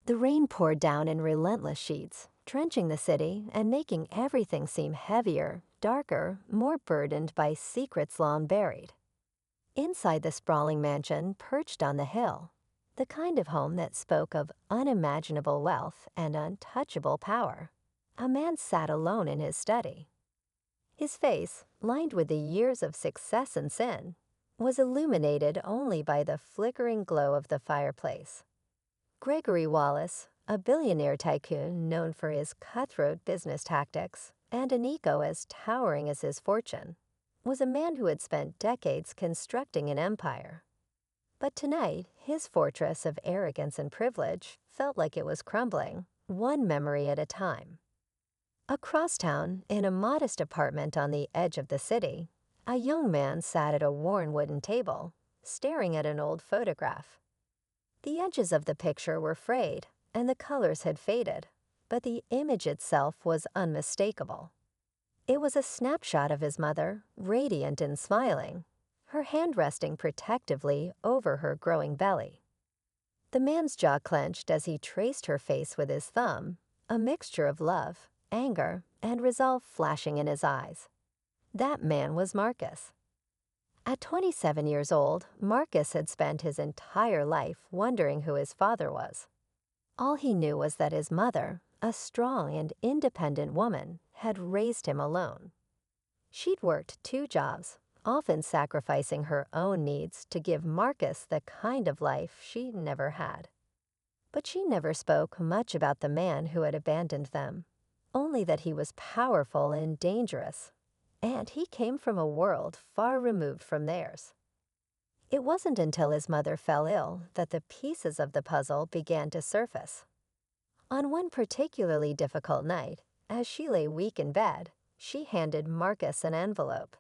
The rain poured down in relentless sheets, drenching the city and making everything seem heavier, darker, more burdened by secrets long buried. Inside the sprawling mansion perched on the hill, the kind of home that spoke of unimaginable wealth and untouchable power, a man sat alone in his study. His face, lined with the years of success and sin, was illuminated only by the flickering glow of the fireplace. Gregory Wallace, a billionaire tycoon known for his cutthroat business tactics and an ego as towering as his fortune, was a man who had spent decades constructing an empire. But tonight, his fortress of arrogance and privilege felt like it was crumbling, one memory at a time. Across town, in a modest apartment on the edge of the city, a young man sat at a worn wooden table, staring at an old photograph. The edges of the picture were frayed, and the colors had faded, but the image itself was unmistakable. It was a snapshot of his mother, radiant and smiling, her hand resting protectively over her growing belly. The man's jaw clenched as he traced her face with his thumb, a mixture of love, anger, and resolve flashing in his eyes. That man was Marcus. At 27 years old, Marcus had spent his entire life wondering who his father was. All he knew was that his mother, a strong and independent woman, had raised him alone. She'd worked 2 jobs, often sacrificing her own needs to give Marcus the kind of life she never had. But she never spoke much about the man who had abandoned them, only that he was powerful and dangerous, and he came from a world far removed from theirs. It wasn't until his mother fell ill that the pieces of the puzzle began to surface. On one particularly difficult night, as she lay weak in bed, she handed Marcus an envelope.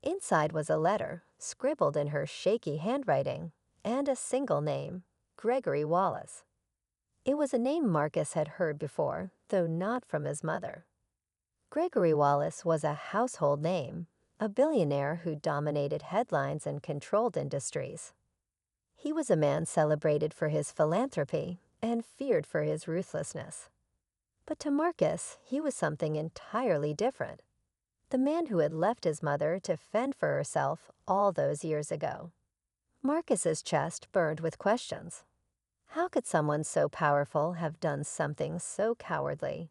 Inside was a letter, scribbled in her shaky handwriting, and a single name, Gregory Wallace. It was a name Marcus had heard before, though not from his mother. Gregory Wallace was a household name, a billionaire who dominated headlines and controlled industries. He was a man celebrated for his philanthropy and feared for his ruthlessness. But to Marcus, he was something entirely different. The man who had left his mother to fend for herself all those years ago. Marcus's chest burned with questions. How could someone so powerful have done something so cowardly?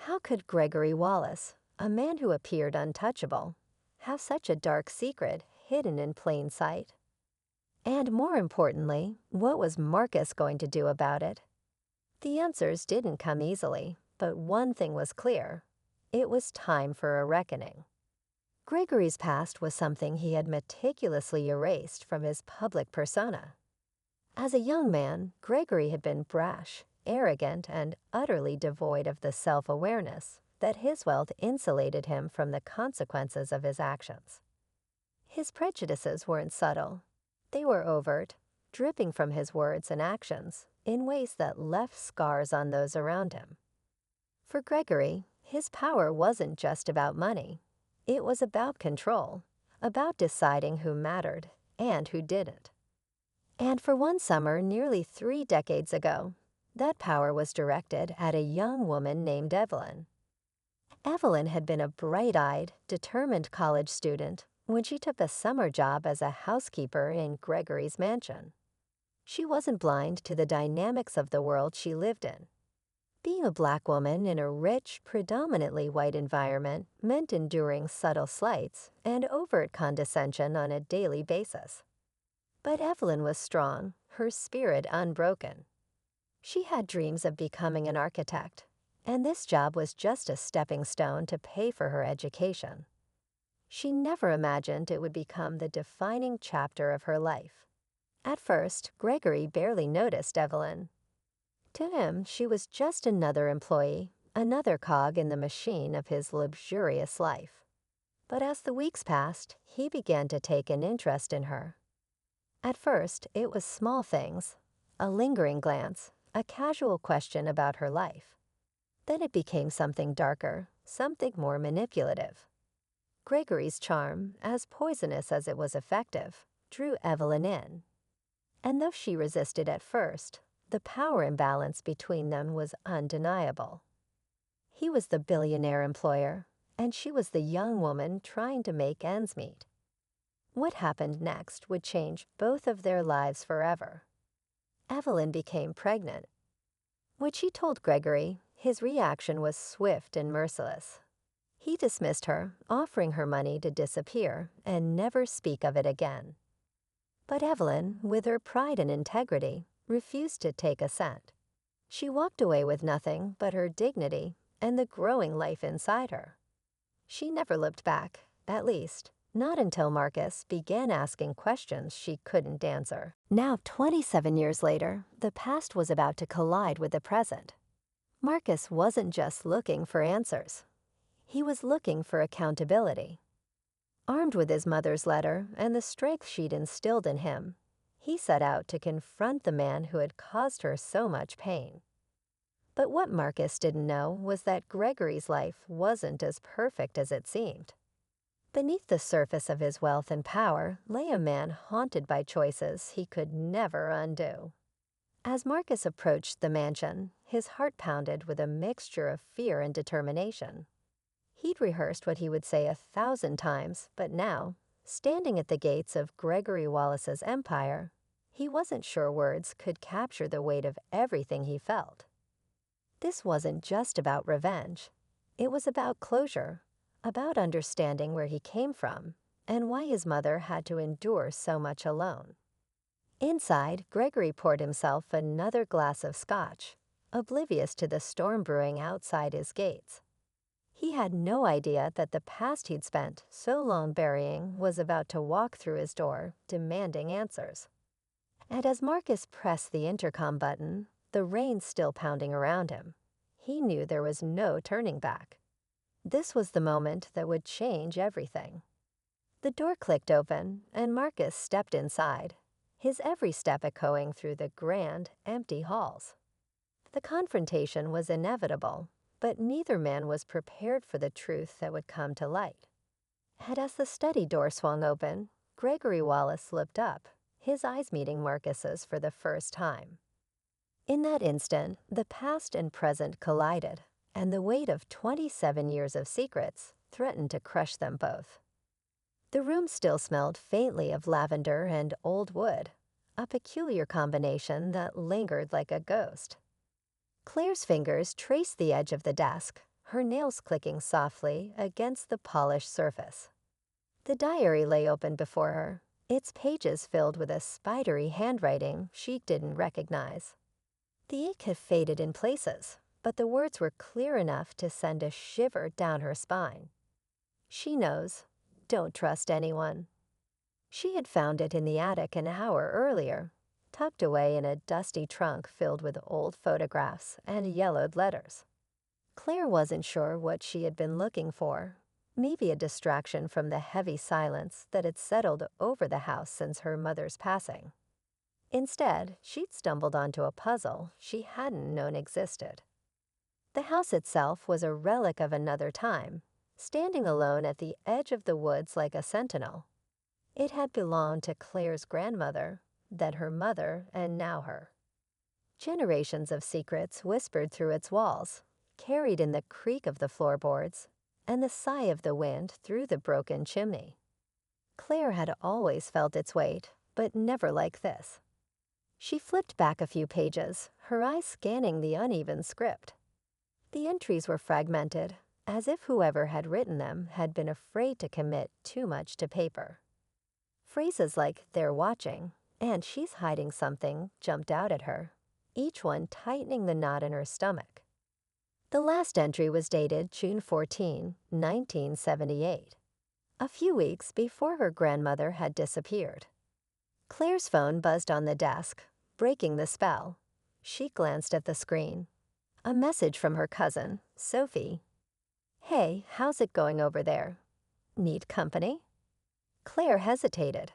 How could Gregory Wallace, a man who appeared untouchable, have such a dark secret hidden in plain sight? And more importantly, what was Marcus going to do about it? The answers didn't come easily, but one thing was clear. It was time for a reckoning. Gregory's past was something he had meticulously erased from his public persona. As a young man, Gregory had been brash, arrogant, and utterly devoid of the self-awareness that his wealth insulated him from the consequences of his actions. His prejudices weren't subtle. They were overt, dripping from his words and actions in ways that left scars on those around him. For Gregory, his power wasn't just about money. It was about control, about deciding who mattered and who didn't. And for one summer nearly 3 decades ago, that power was directed at a young woman named Evelyn. Evelyn had been a bright-eyed, determined college student when she took a summer job as a housekeeper in Gregory's mansion. She wasn't blind to the dynamics of the world she lived in. Being a Black woman in a rich, predominantly white environment meant enduring subtle slights and overt condescension on a daily basis. But Evelyn was strong, her spirit unbroken. She had dreams of becoming an architect, and this job was just a stepping stone to pay for her education. She never imagined it would become the defining chapter of her life. At first, Gregory barely noticed Evelyn. To him, she was just another employee, another cog in the machine of his luxurious life. But as the weeks passed, he began to take an interest in her. At first, it was small things, a lingering glance, a casual question about her life. Then it became something darker, something more manipulative. Gregory's charm, as poisonous as it was effective, drew Evelyn in. And though she resisted at first, the power imbalance between them was undeniable. He was the billionaire employer, and she was the young woman trying to make ends meet. What happened next would change both of their lives forever. Evelyn became pregnant. When she told Gregory, his reaction was swift and merciless. He dismissed her, offering her money to disappear and never speak of it again. But Evelyn, with her pride and integrity, refused to take a cent. She walked away with nothing but her dignity and the growing life inside her. She never looked back, at least, not until Marcus began asking questions she couldn't answer. Now, 27 years later, the past was about to collide with the present. Marcus wasn't just looking for answers. He was looking for accountability. Armed with his mother's letter and the strength she'd instilled in him, he set out to confront the man who had caused her so much pain. But what Marcus didn't know was that Gregory's life wasn't as perfect as it seemed. Beneath the surface of his wealth and power lay a man haunted by choices he could never undo. As Marcus approached the mansion, his heart pounded with a mixture of fear and determination. He'd rehearsed what he would say 1,000 times, but now, standing at the gates of Gregory Wallace's empire, he wasn't sure words could capture the weight of everything he felt. This wasn't just about revenge. It was about closure, about understanding where he came from and why his mother had to endure so much alone. Inside, Gregory poured himself another glass of scotch, oblivious to the storm brewing outside his gates. He had no idea that the past he'd spent so long burying was about to walk through his door, demanding answers. And as Marcus pressed the intercom button, the rain still pounding around him, he knew there was no turning back. This was the moment that would change everything. The door clicked open, and Marcus stepped inside, his every step echoing through the grand, empty halls. The confrontation was inevitable, but neither man was prepared for the truth that would come to light. And as the study door swung open, Gregory Wallace looked up, his eyes meeting Marcus's for the first time. In that instant, the past and present collided, and the weight of 27 years of secrets threatened to crush them both. The room still smelled faintly of lavender and old wood, a peculiar combination that lingered like a ghost. Claire's fingers traced the edge of the desk, her nails clicking softly against the polished surface. The diary lay open before her, its pages filled with a spidery handwriting she didn't recognize. The ink had faded in places, but the words were clear enough to send a shiver down her spine. She knows, don't trust anyone. She had found it in the attic an hour earlier, tucked away in a dusty trunk filled with old photographs and yellowed letters. Claire wasn't sure what she had been looking for, maybe a distraction from the heavy silence that had settled over the house since her mother's passing. Instead, she'd stumbled onto a puzzle she hadn't known existed. The house itself was a relic of another time, standing alone at the edge of the woods like a sentinel. It had belonged to Claire's grandmother, then her mother, and now her. Generations of secrets whispered through its walls, carried in the creak of the floorboards and the sigh of the wind through the broken chimney. Claire had always felt its weight, but never like this. She flipped back a few pages, her eyes scanning the uneven script. The entries were fragmented, as if whoever had written them had been afraid to commit too much to paper. Phrases like "they're watching" and "she's hiding something" jumped out at her, each one tightening the knot in her stomach. The last entry was dated June 14, 1978, a few weeks before her grandmother had disappeared. Claire's phone buzzed on the desk, breaking the spell. She glanced at the screen. A message from her cousin, Sophie. "Hey, how's it going over there? Need company?" Claire hesitated.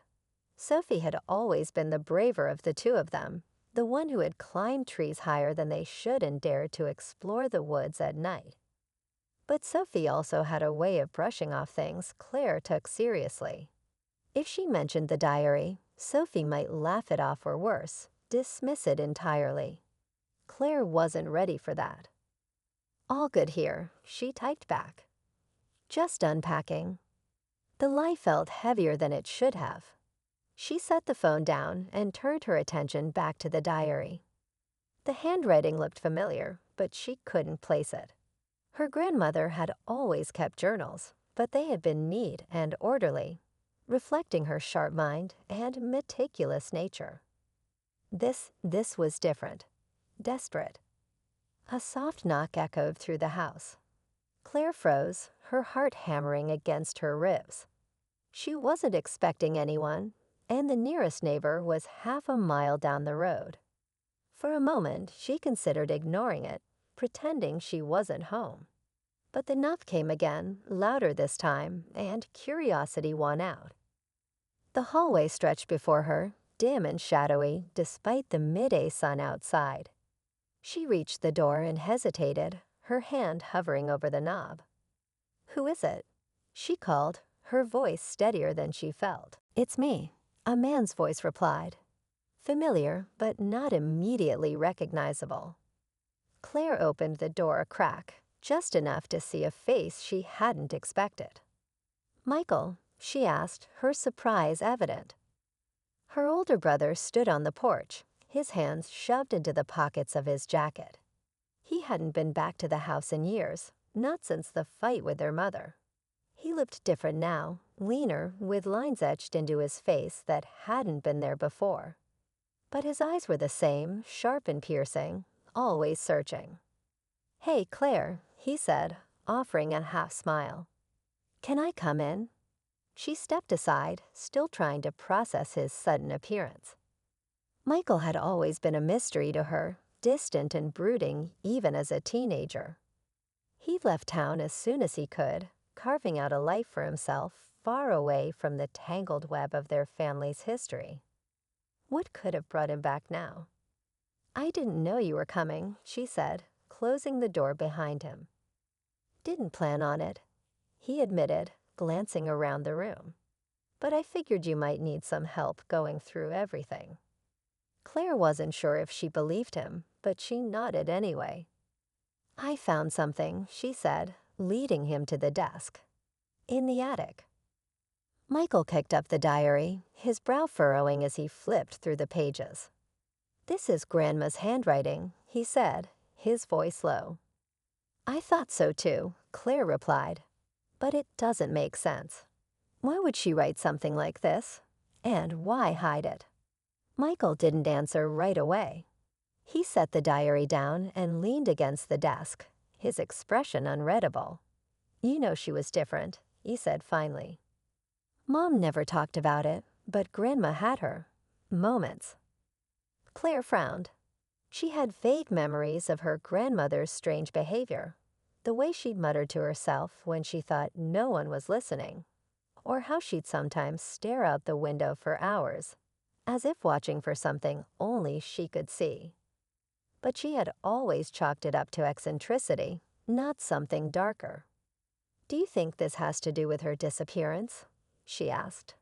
Sophie had always been the braver of the two of them, the one who had climbed trees higher than they should and dared to explore the woods at night. But Sophie also had a way of brushing off things Claire took seriously. If she mentioned the diary, Sophie might laugh it off or worse, dismiss it entirely. Claire wasn't ready for that. "All good here," she typed back. "Just unpacking." The lie felt heavier than it should have. She set the phone down and turned her attention back to the diary. The handwriting looked familiar, but she couldn't place it. Her grandmother had always kept journals, but they had been neat and orderly, reflecting her sharp mind and meticulous nature. This was different, desperate. A soft knock echoed through the house. Claire froze, her heart hammering against her ribs. She wasn't expecting anyone, and the nearest neighbor was half a mile down the road. For a moment, she considered ignoring it, pretending she wasn't home. But the knock came again, louder this time, and curiosity won out. The hallway stretched before her, dim and shadowy, despite the midday sun outside. She reached the door and hesitated, her hand hovering over the knob. "Who is it?" she called, her voice steadier than she felt. "It's me," a man's voice replied. Familiar, but not immediately recognizable. Claire opened the door a crack, just enough to see a face she hadn't expected. "Michael?" she asked, her surprise evident. Her older brother stood on the porch, his hands shoved into the pockets of his jacket. He hadn't been back to the house in years, not since the fight with their mother. He looked different now, leaner, with lines etched into his face that hadn't been there before. But his eyes were the same, sharp and piercing, always searching. "Hey, Claire," he said, offering a half smile. "Can I come in?" She stepped aside, still trying to process his sudden appearance. Michael had always been a mystery to her, distant and brooding even as a teenager. He left town as soon as he could, carving out a life for himself far away from the tangled web of their family's history. What could have brought him back now? "I didn't know you were coming," she said, closing the door behind him. "Didn't plan on it," he admitted, glancing around the room. "But I figured you might need some help going through everything." Claire wasn't sure if she believed him, but she nodded anyway. "I found something," she said, leading him to the desk. "In the attic." Michael picked up the diary, his brow furrowing as he flipped through the pages. "This is Grandma's handwriting," he said, his voice low. "I thought so too," Claire replied. "But it doesn't make sense. Why would she write something like this? And why hide it?" Michael didn't answer right away. He set the diary down and leaned against the desk, his expression unreadable. "You know she was different," he said finally. "Mom never talked about it, but Grandma had her. Moments." Claire frowned. She had vague memories of her grandmother's strange behavior, the way she'd muttered to herself when she thought no one was listening, or how she'd sometimes stare out the window for hours, as if watching for something only she could see. But she had always chalked it up to eccentricity, not something darker. "Do you think this has to do with her disappearance?" she asked.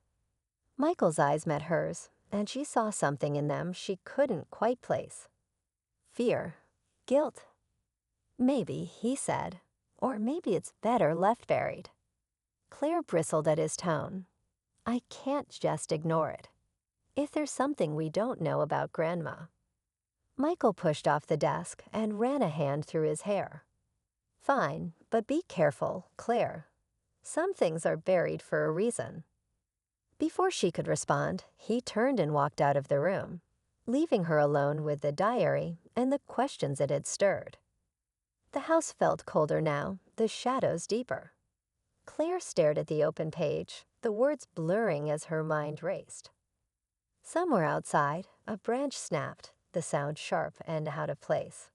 Michael's eyes met hers, and she saw something in them she couldn't quite place. Fear. Guilt. "Maybe," he said. "Or maybe it's better left buried." Claire bristled at his tone. "I can't just ignore it. If there's something we don't know about Grandma." Michael pushed off the desk and ran a hand through his hair. "Fine, but be careful, Claire. Some things are buried for a reason." Before she could respond, he turned and walked out of the room, leaving her alone with the diary and the questions it had stirred. The house felt colder now, the shadows deeper. Claire stared at the open page, the words blurring as her mind raced. Somewhere outside, a branch snapped, the sound sharp and out of place.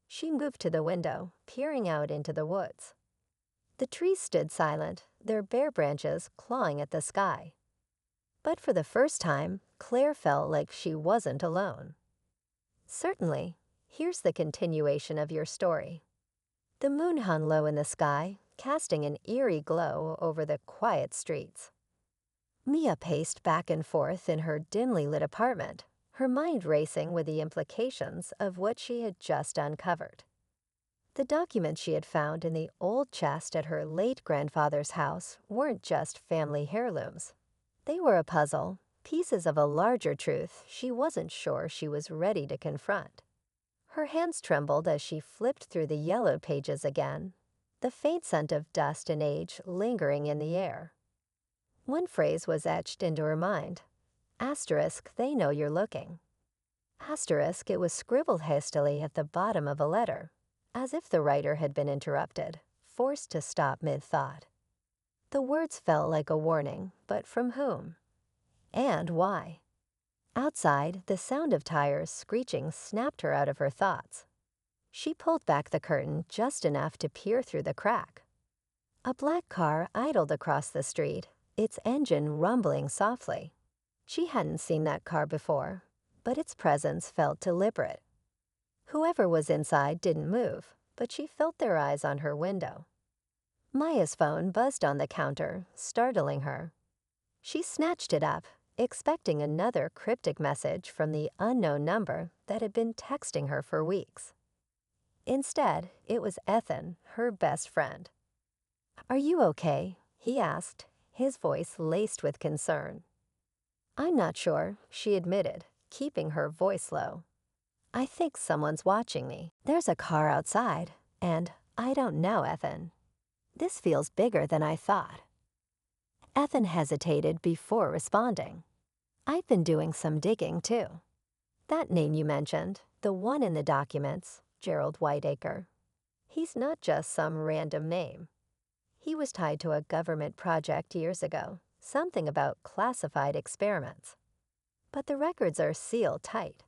She moved to the window, peering out into the woods. The trees stood silent, their bare branches clawing at the sky. But for the first time, Claire felt like she wasn't alone. "Certainly. Here's the continuation of your story." The moon hung low in the sky, casting an eerie glow over the quiet streets. Mia paced back and forth in her dimly lit apartment, her mind racing with the implications of what she had just uncovered. The documents she had found in the old chest at her late grandfather's house weren't just family heirlooms. They were a puzzle, pieces of a larger truth she wasn't sure she was ready to confront. Her hands trembled as she flipped through the yellow pages again, the faint scent of dust and age lingering in the air. One phrase was etched into her mind. Asterisk, they know you're looking. Asterisk, it was scribbled hastily at the bottom of a letter, as if the writer had been interrupted, forced to stop mid-thought. The words felt like a warning, but from whom? And why? Outside, the sound of tires screeching snapped her out of her thoughts. She pulled back the curtain just enough to peer through the crack. A black car idled across the street, its engine rumbling softly. She hadn't seen that car before, but its presence felt deliberate. Whoever was inside didn't move, but she felt their eyes on her window. Maya's phone buzzed on the counter, startling her. She snatched it up, expecting another cryptic message from the unknown number that had been texting her for weeks. Instead, it was Ethan, her best friend. "Are you okay?" he asked, his voice laced with concern. "I'm not sure," she admitted, keeping her voice low. "I think someone's watching me. There's a car outside, and I don't know, Ethan. This feels bigger than I thought." Ethan hesitated before responding. "I've been doing some digging, too. That name you mentioned, the one in the documents, Gerald Whiteacre. He's not just some random name. He was tied to a government project years ago, something about classified experiments. But the records are sealed tight.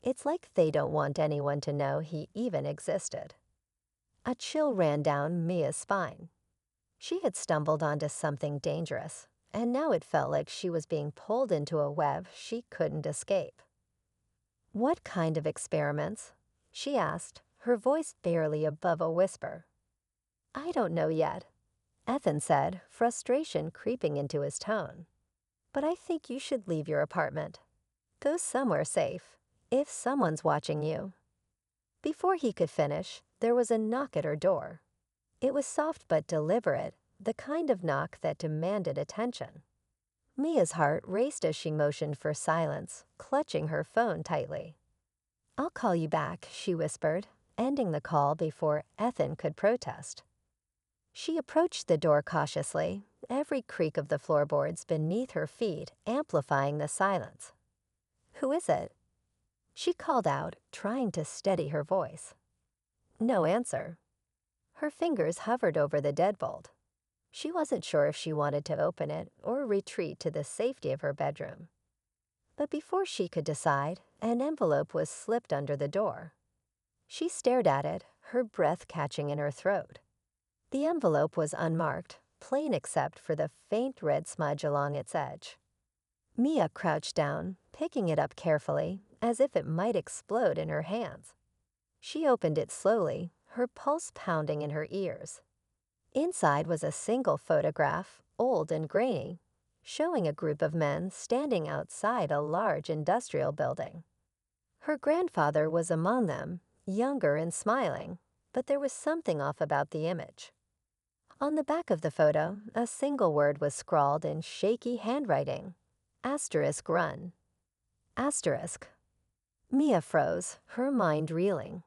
It's like they don't want anyone to know he even existed." A chill ran down Mia's spine. She had stumbled onto something dangerous, and now it felt like she was being pulled into a web she couldn't escape. "What kind of experiments?" she asked, her voice barely above a whisper. "I don't know yet," Ethan said, frustration creeping into his tone. "But I think you should leave your apartment. Go somewhere safe, if someone's watching you." Before he could finish, there was a knock at her door. It was soft but deliberate, the kind of knock that demanded attention. Mia's heart raced as she motioned for silence, clutching her phone tightly. "I'll call you back," she whispered, ending the call before Ethan could protest. She approached the door cautiously, every creak of the floorboards beneath her feet amplifying the silence. "Who is it?" she called out, trying to steady her voice. No answer. Her fingers hovered over the deadbolt. She wasn't sure if she wanted to open it or retreat to the safety of her bedroom. But before she could decide, an envelope was slipped under the door. She stared at it, her breath catching in her throat. The envelope was unmarked, plain except for the faint red smudge along its edge. Mia crouched down, picking it up carefully, as if it might explode in her hands. She opened it slowly, her pulse pounding in her ears. Inside was a single photograph, old and grainy, showing a group of men standing outside a large industrial building. Her grandfather was among them, younger and smiling, but there was something off about the image. On the back of the photo, a single word was scrawled in shaky handwriting. Asterisk run. Asterisk. Mia froze, her mind reeling.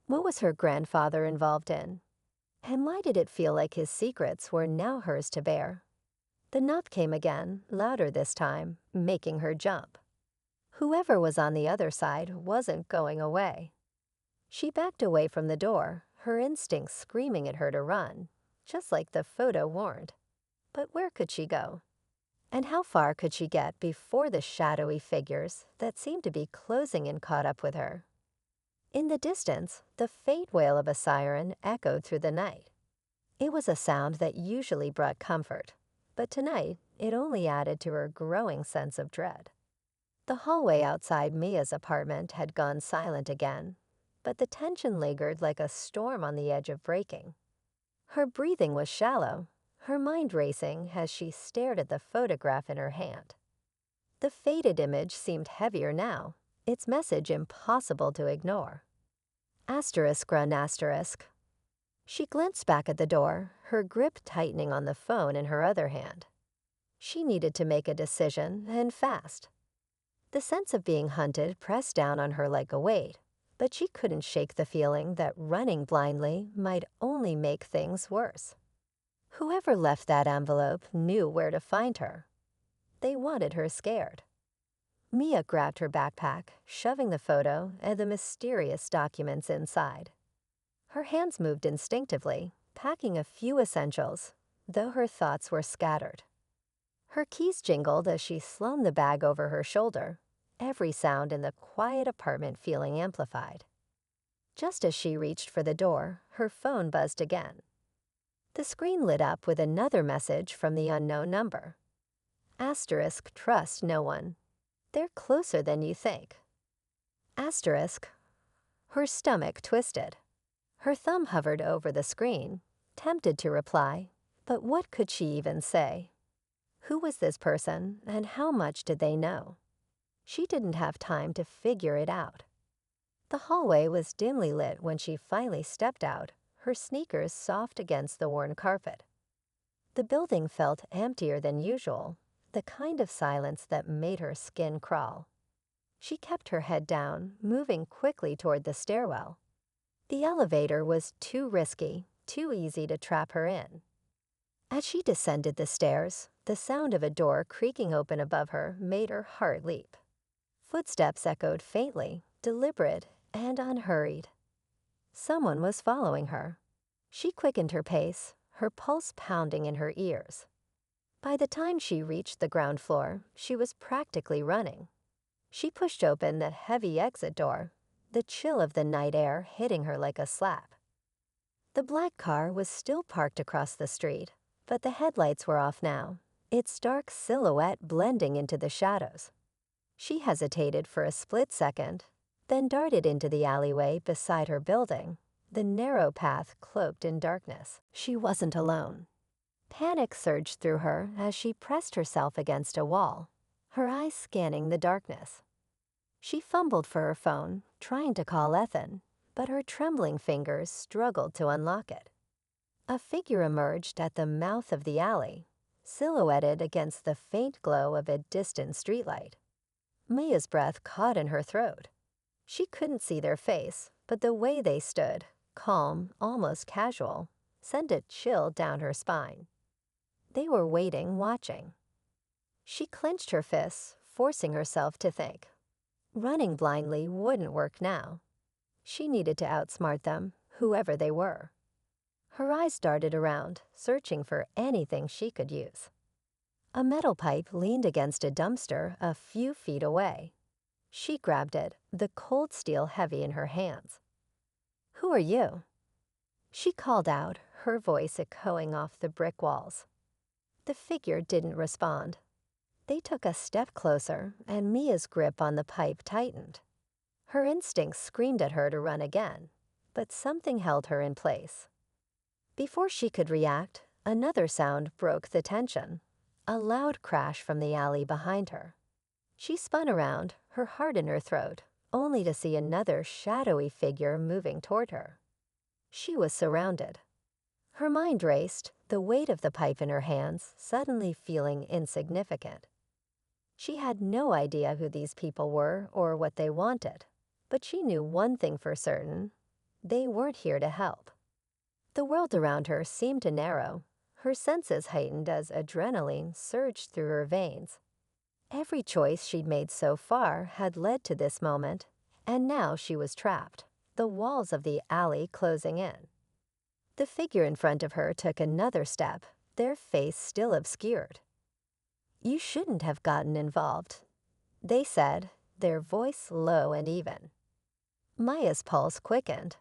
What was her grandfather involved in? And why did it feel like his secrets were now hers to bear? The knock came again, louder this time, making her jump. Whoever was on the other side wasn't going away. She backed away from the door, her instincts screaming at her to run, just like the photo warned. But where could she go? And how far could she get before the shadowy figures that seemed to be closing in caught up with her? In the distance, the faint wail of a siren echoed through the night. It was a sound that usually brought comfort, but tonight it only added to her growing sense of dread. The hallway outside Mia's apartment had gone silent again, but the tension lingered like a storm on the edge of breaking. Her breathing was shallow, her mind racing as she stared at the photograph in her hand. The faded image seemed heavier now, its message impossible to ignore. Asterisk run asterisk. She glanced back at the door, her grip tightening on the phone in her other hand. She needed to make a decision, and fast. The sense of being hunted pressed down on her like a weight, but she couldn't shake the feeling that running blindly might only make things worse. Whoever left that envelope knew where to find her. They wanted her scared. Mia grabbed her backpack, shoving the photo and the mysterious documents inside. Her hands moved instinctively, packing a few essentials, though her thoughts were scattered. Her keys jingled as she slung the bag over her shoulder, every sound in the quiet apartment feeling amplified. Just as she reached for the door, her phone buzzed again. The screen lit up with another message from the unknown number. Asterisk trust no one. They're closer than you think. Asterisk. Her stomach twisted. Her thumb hovered over the screen, tempted to reply, but what could she even say? Who was this person, and how much did they know? She didn't have time to figure it out. The hallway was dimly lit when she finally stepped out, her sneakers soft against the worn carpet. The building felt emptier than usual, the kind of silence that made her skin crawl. She kept her head down, moving quickly toward the stairwell. The elevator was too risky, too easy to trap her in. As she descended the stairs, the sound of a door creaking open above her made her heart leap. Footsteps echoed faintly, deliberate and unhurried. Someone was following her. She quickened her pace, her pulse pounding in her ears. By the time she reached the ground floor, she was practically running. She pushed open the heavy exit door, the chill of the night air hitting her like a slap. The black car was still parked across the street, but the headlights were off now, its dark silhouette blending into the shadows. She hesitated for a split second, then darted into the alleyway beside her building, the narrow path cloaked in darkness. She wasn't alone. Panic surged through her as she pressed herself against a wall, her eyes scanning the darkness. She fumbled for her phone, trying to call Ethan, but her trembling fingers struggled to unlock it. A figure emerged at the mouth of the alley, silhouetted against the faint glow of a distant streetlight. Mia's breath caught in her throat. She couldn't see their face, but the way they stood, calm, almost casual, sent a chill down her spine. They were waiting, watching. She clenched her fists, forcing herself to think. Running blindly wouldn't work now. She needed to outsmart them, whoever they were. Her eyes darted around, searching for anything she could use. A metal pipe leaned against a dumpster a few feet away. She grabbed it, the cold steel heavy in her hands. "Who are you?" She called out, her voice echoing off the brick walls. The figure didn't respond. They took a step closer, and Mia's grip on the pipe tightened. Her instincts screamed at her to run again, but something held her in place. Before she could react, another sound broke the tension, a loud crash from the alley behind her. She spun around, her heart in her throat, only to see another shadowy figure moving toward her. She was surrounded. Her mind raced, the weight of the pipe in her hands suddenly feeling insignificant. She had no idea who these people were or what they wanted, but she knew one thing for certain: they weren't here to help. The world around her seemed to narrow, her senses heightened as adrenaline surged through her veins. Every choice she'd made so far had led to this moment, and now she was trapped, the walls of the alley closing in. The figure in front of her took another step, their face still obscured. "You shouldn't have gotten involved," they said, their voice low and even. Maya's pulse quickened.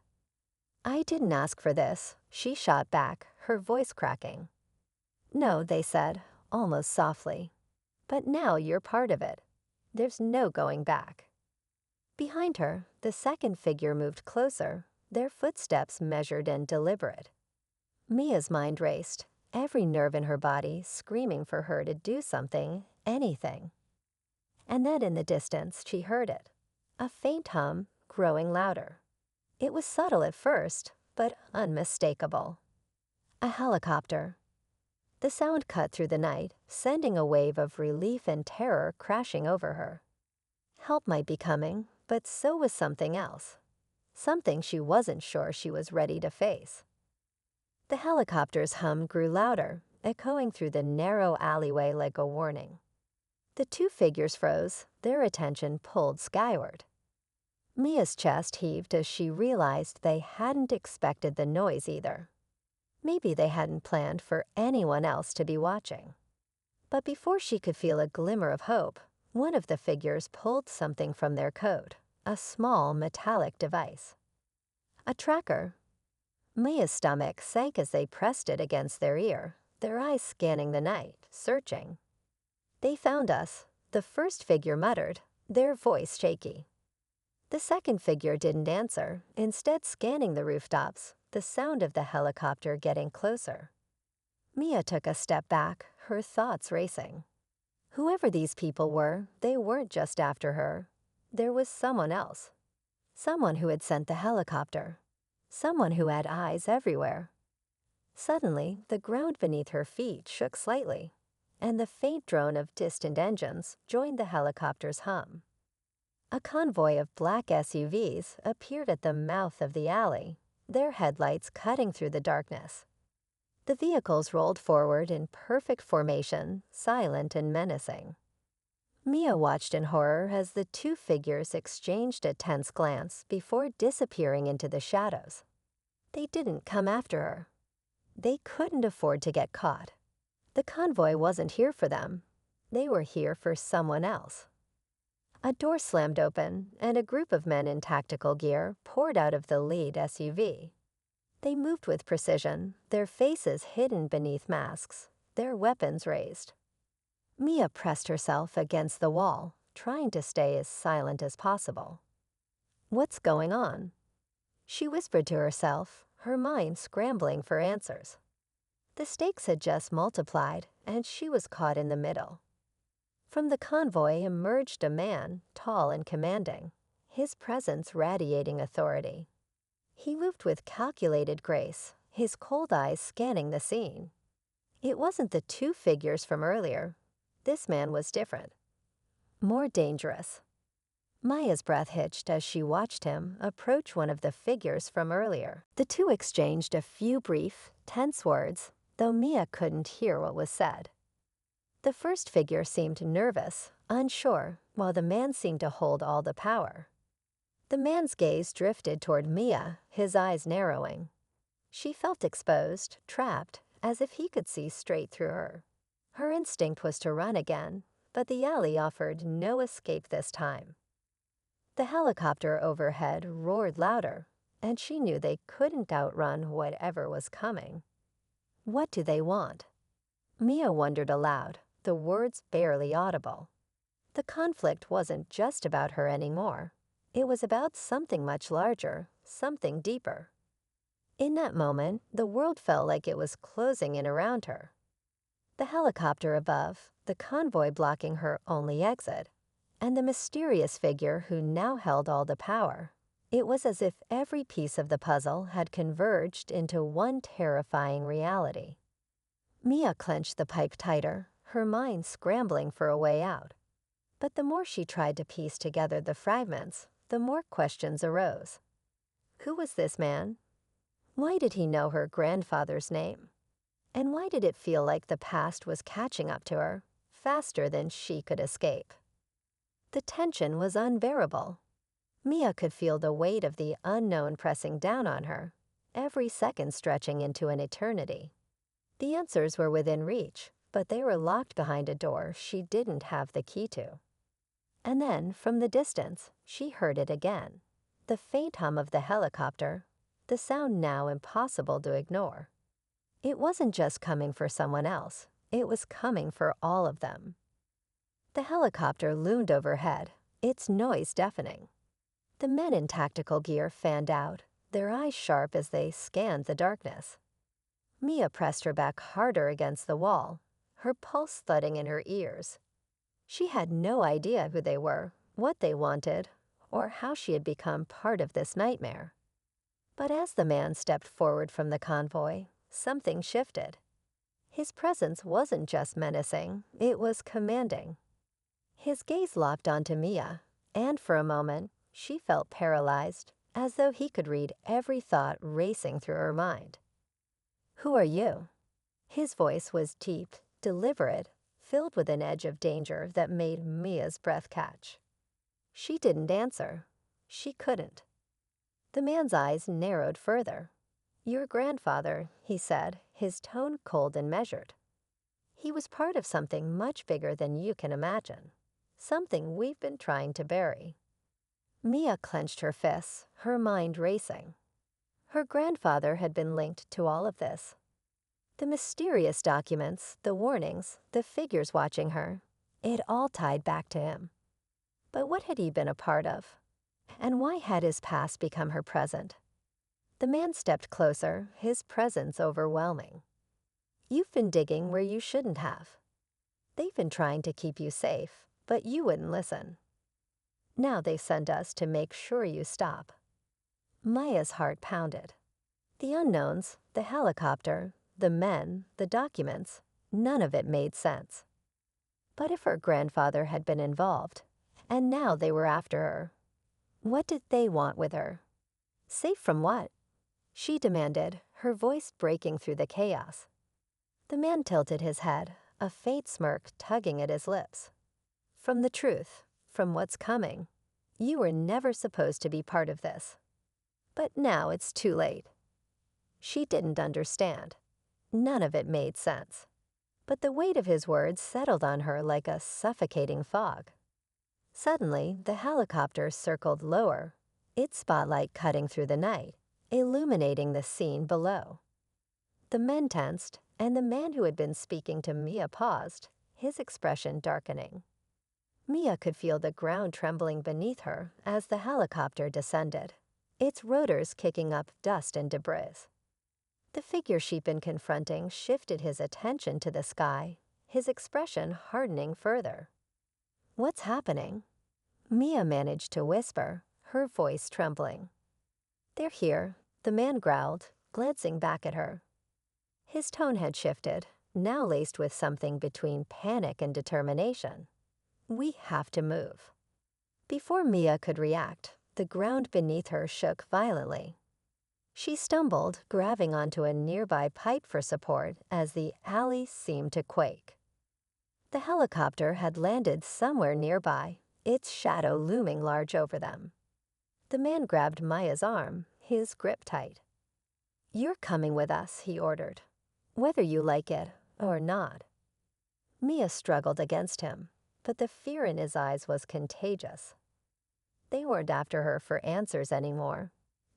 "I didn't ask for this," she shot back, her voice cracking. "No," they said, almost softly. "But now you're part of it. There's no going back." Behind her, the second figure moved closer, their footsteps measured and deliberate. Mia's mind raced, every nerve in her body screaming for her to do something, anything. And then in the distance she heard it, a faint hum growing louder. It was subtle at first, but unmistakable. A helicopter. The sound cut through the night, sending a wave of relief and terror crashing over her. Help might be coming, but so was something else. Something she wasn't sure she was ready to face. The helicopter's hum grew louder, echoing through the narrow alleyway like a warning. The two figures froze, their attention pulled skyward. Mia's chest heaved as she realized they hadn't expected the noise either. Maybe they hadn't planned for anyone else to be watching. But before she could feel a glimmer of hope, one of the figures pulled something from their coat, a small metallic device. A tracker. Mia's stomach sank as they pressed it against their ear, their eyes scanning the night, searching. "They found us," the first figure muttered, their voice shaky. The second figure didn't answer, instead scanning the rooftops, the sound of the helicopter getting closer. Mia took a step back, her thoughts racing. Whoever these people were, they weren't just after her. There was someone else. Someone who had sent the helicopter. Someone who had eyes everywhere. Suddenly, the ground beneath her feet shook slightly, and the faint drone of distant engines joined the helicopter's hum. A convoy of black SUVs appeared at the mouth of the alley, their headlights cutting through the darkness. The vehicles rolled forward in perfect formation, silent and menacing. Mia watched in horror as the two figures exchanged a tense glance before disappearing into the shadows. They didn't come after her. They couldn't afford to get caught. The convoy wasn't here for them. They were here for someone else. A door slammed open, and a group of men in tactical gear poured out of the lead SUV. They moved with precision, their faces hidden beneath masks, their weapons raised. Mia pressed herself against the wall, trying to stay as silent as possible. "What's going on?" She whispered to herself, her mind scrambling for answers. The stakes had just multiplied, and she was caught in the middle. From the convoy emerged a man, tall and commanding, his presence radiating authority. He moved with calculated grace, his cold eyes scanning the scene. It wasn't the two figures from earlier. This man was different. More dangerous. Maya's breath hitched as she watched him approach one of the figures from earlier. The two exchanged a few brief, tense words, though Mia couldn't hear what was said. The first figure seemed nervous, unsure, while the man seemed to hold all the power. The man's gaze drifted toward Mia, his eyes narrowing. She felt exposed, trapped, as if he could see straight through her. Her instinct was to run again, but the alley offered no escape this time. The helicopter overhead roared louder, and she knew they couldn't outrun whatever was coming. What do they want? Mia wondered aloud, the words barely audible. The conflict wasn't just about her anymore. It was about something much larger, something deeper. In that moment, the world felt like it was closing in around her. The helicopter above, the convoy blocking her only exit, and the mysterious figure who now held all the power. It was as if every piece of the puzzle had converged into one terrifying reality. Mia clenched the pipe tighter, her mind scrambling for a way out. But the more she tried to piece together the fragments, the more questions arose. Who was this man? Why did he know her grandfather's name? And why did it feel like the past was catching up to her, faster than she could escape? The tension was unbearable. Mia could feel the weight of the unknown pressing down on her, every second stretching into an eternity. The answers were within reach, but they were locked behind a door she didn't have the key to. And then, from the distance, she heard it again. The faint hum of the helicopter, the sound now impossible to ignore. It wasn't just coming for someone else, it was coming for all of them. The helicopter loomed overhead, its noise deafening. The men in tactical gear fanned out, their eyes sharp as they scanned the darkness. Mia pressed her back harder against the wall, her pulse thudding in her ears. She had no idea who they were, what they wanted, or how she had become part of this nightmare. But as the man stepped forward from the convoy, something shifted. His presence wasn't just menacing, it was commanding. His gaze locked onto Mia, and for a moment, she felt paralyzed, as though he could read every thought racing through her mind. "Who are you?" His voice was deep, deliberate, filled with an edge of danger that made Mia's breath catch. She didn't answer. She couldn't. The man's eyes narrowed further. "Your grandfather," he said, his tone cold and measured. "He was part of something much bigger than you can imagine. Something we've been trying to bury." Mia clenched her fists, her mind racing. Her grandfather had been linked to all of this. The mysterious documents, the warnings, the figures watching her, it all tied back to him. But what had he been a part of? And why had his past become her present? The man stepped closer, his presence overwhelming. "You've been digging where you shouldn't have. They've been trying to keep you safe, but you wouldn't listen. Now they sent us to make sure you stop." Maya's heart pounded. The unknowns, the helicopter, the men, the documents, none of it made sense. But if her grandfather had been involved, and now they were after her, what did they want with her? Safe from what? She demanded, her voice breaking through the chaos. The man tilted his head, a faint smirk tugging at his lips. "From the truth, from what's coming. You were never supposed to be part of this. But now it's too late." She didn't understand. None of it made sense. But the weight of his words settled on her like a suffocating fog. Suddenly, the helicopter circled lower, its spotlight cutting through the night, illuminating the scene below. The men tensed, and the man who had been speaking to Mia paused, his expression darkening. Mia could feel the ground trembling beneath her as the helicopter descended, its rotors kicking up dust and debris. The figure she'd been confronting shifted his attention to the sky, his expression hardening further. "What's happening?" Mia managed to whisper, her voice trembling. "They're here," the man growled, glancing back at her. His tone had shifted, now laced with something between panic and determination. "We have to move." Before Mia could react, the ground beneath her shook violently. She stumbled, grabbing onto a nearby pipe for support as the alley seemed to quake. The helicopter had landed somewhere nearby, its shadow looming large over them. The man grabbed Maya's arm, his grip tight. "You're coming with us," he ordered, "whether you like it or not." Mia struggled against him, but the fear in his eyes was contagious. They weren't after her for answers anymore.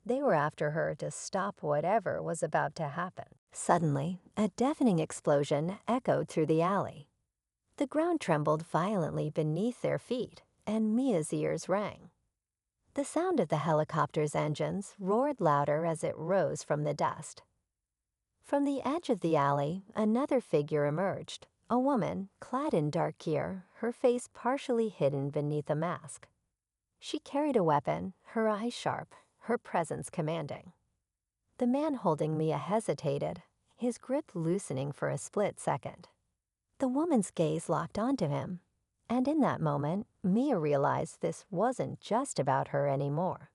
They were after her to stop whatever was about to happen. Suddenly, a deafening explosion echoed through the alley. The ground trembled violently beneath their feet, and Mia's ears rang. The sound of the helicopter's engines roared louder as it rose from the dust. From the edge of the alley, another figure emerged, a woman clad in dark gear, her face partially hidden beneath a mask. She carried a weapon, her eyes sharp, her presence commanding. The man holding Mia hesitated, his grip loosening for a split second. The woman's gaze locked onto him, and in that moment, Mia realized this wasn't just about her anymore.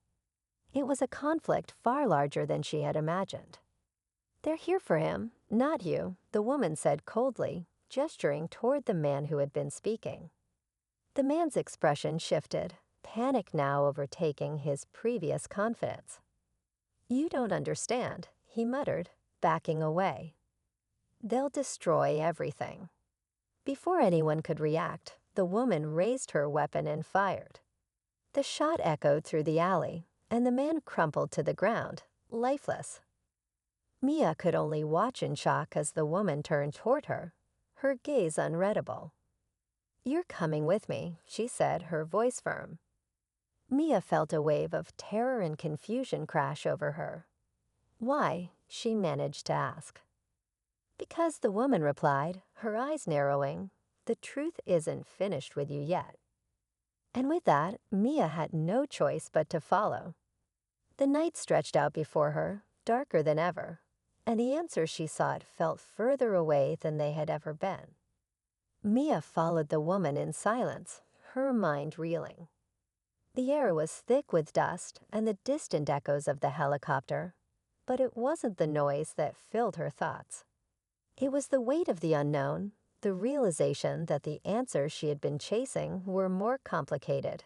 It was a conflict far larger than she had imagined. "They're here for him, not you," the woman said coldly, gesturing toward the man who had been speaking. The man's expression shifted, panic now overtaking his previous confidence. "You don't understand," he muttered, backing away. "They'll destroy everything." Before anyone could react, the woman raised her weapon and fired. The shot echoed through the alley, and the man crumpled to the ground, lifeless. Mia could only watch in shock as the woman turned toward her, her gaze unreadable. "You're coming with me," she said, her voice firm. Mia felt a wave of terror and confusion crash over her. "Why?" she managed to ask. "Because," the woman replied, her eyes narrowing, the truth isn't finished with you yet. And with that, Mia had no choice but to follow. The night stretched out before her, darker than ever, and the answers she sought felt further away than they had ever been. Mia followed the woman in silence, her mind reeling. The air was thick with dust and the distant echoes of the helicopter, but it wasn't the noise that filled her thoughts. It was the weight of the unknown, the realization that the answers she had been chasing were more complicated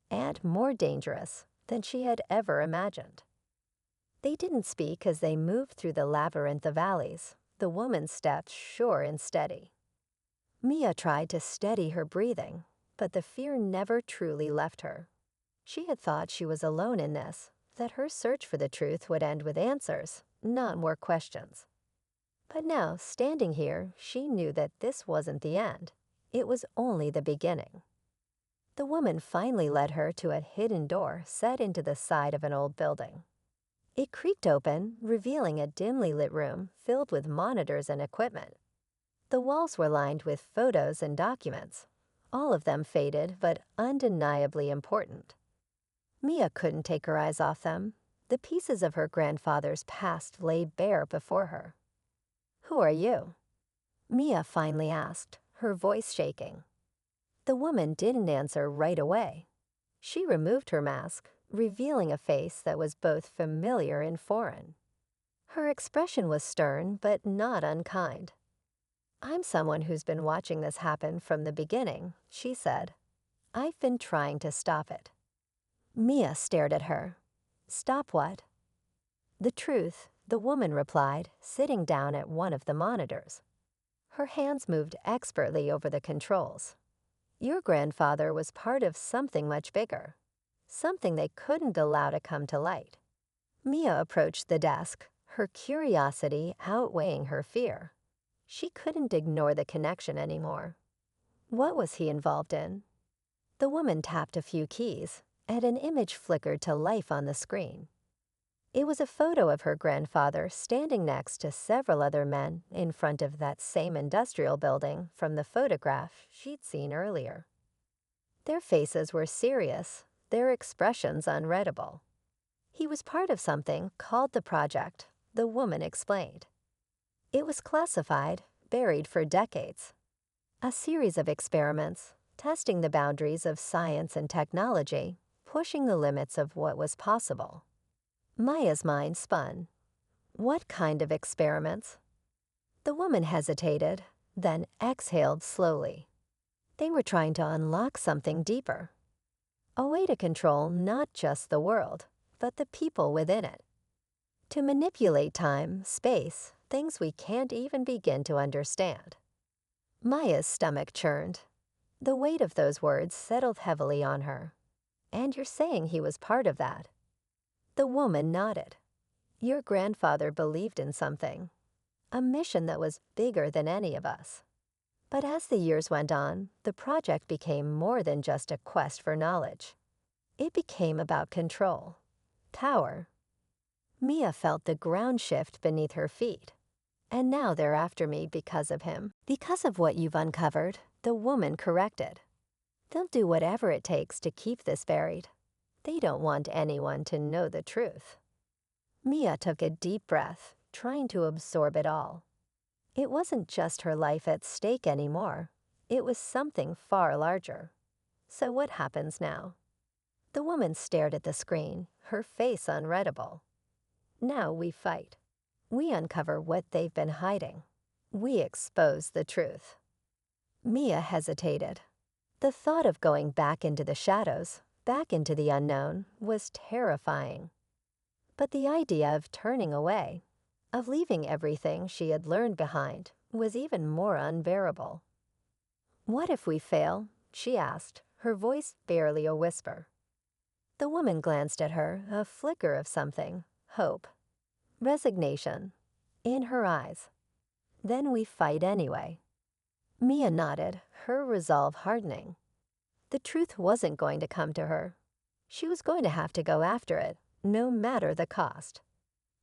and more dangerous than she had ever imagined. They didn't speak as they moved through the labyrinth of alleys, the woman's steps sure and steady. Mia tried to steady her breathing, but the fear never truly left her. She had thought she was alone in this, that her search for the truth would end with answers, not more questions. But now, standing here, she knew that this wasn't the end. It was only the beginning. The woman finally led her to a hidden door set into the side of an old building. It creaked open, revealing a dimly lit room filled with monitors and equipment. The walls were lined with photos and documents, all of them faded but undeniably important. Mia couldn't take her eyes off them. The pieces of her grandfather's past lay bare before her. "Who are you?" Mia finally asked, her voice shaking. The woman didn't answer right away. She removed her mask, revealing a face that was both familiar and foreign. Her expression was stern but not unkind. "I'm someone who's been watching this happen from the beginning," she said. "I've been trying to stop it." Mia stared at her. "Stop what?" "The truth," the woman replied, sitting down at one of the monitors. Her hands moved expertly over the controls. "Your grandfather was part of something much bigger, something they couldn't allow to come to light." Mia approached the desk, her curiosity outweighing her fear. She couldn't ignore the connection anymore. What was he involved in? The woman tapped a few keys, and an image flickered to life on the screen. It was a photo of her grandfather standing next to several other men in front of that same industrial building from the photograph she'd seen earlier. Their faces were serious, their expressions unreadable. He was part of something called the project, the woman explained. It was classified, buried for decades. A series of experiments, testing the boundaries of science and technology, pushing the limits of what was possible. Maya's mind spun. What kind of experiments? The woman hesitated, then exhaled slowly. They were trying to unlock something deeper. A way to control not just the world, but the people within it. To manipulate time, space, things we can't even begin to understand. Maya's stomach churned. The weight of those words settled heavily on her. "And you're saying he was part of that?" The woman nodded. "Your grandfather believed in something, a mission that was bigger than any of us." But as the years went on, the project became more than just a quest for knowledge. It became about control, power. Mia felt the ground shift beneath her feet. "And now they're after me because of him. Because of what you've uncovered," the woman corrected. "They'll do whatever it takes to keep this buried. They don't want anyone to know the truth." Mia took a deep breath, trying to absorb it all. It wasn't just her life at stake anymore. It was something far larger. So what happens now? The woman stared at the screen, her face unreadable. "Now we fight. We uncover what they've been hiding. We expose the truth." Mia hesitated. The thought of going back into the shadows, back into the unknown, was terrifying. But the idea of turning away, of leaving everything she had learned behind, was even more unbearable. "What if we fail?" she asked, her voice barely a whisper. The woman glanced at her, a flicker of something, hope, resignation, in her eyes. "Then we fight anyway." Mia nodded, her resolve hardening. The truth wasn't going to come to her. She was going to have to go after it, no matter the cost.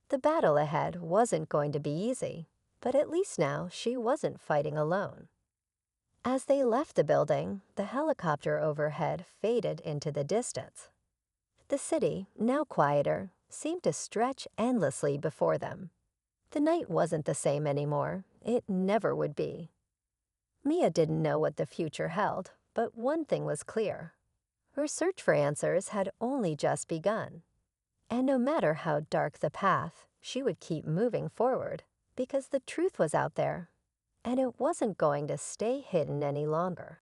The battle ahead wasn't going to be easy, but at least now she wasn't fighting alone. As they left the building, the helicopter overhead faded into the distance. The city, now quieter, seemed to stretch endlessly before them. The night wasn't the same anymore. It never would be. Mia didn't know what the future held, but one thing was clear. Her search for answers had only just begun. And no matter how dark the path, she would keep moving forward, because the truth was out there, and it wasn't going to stay hidden any longer.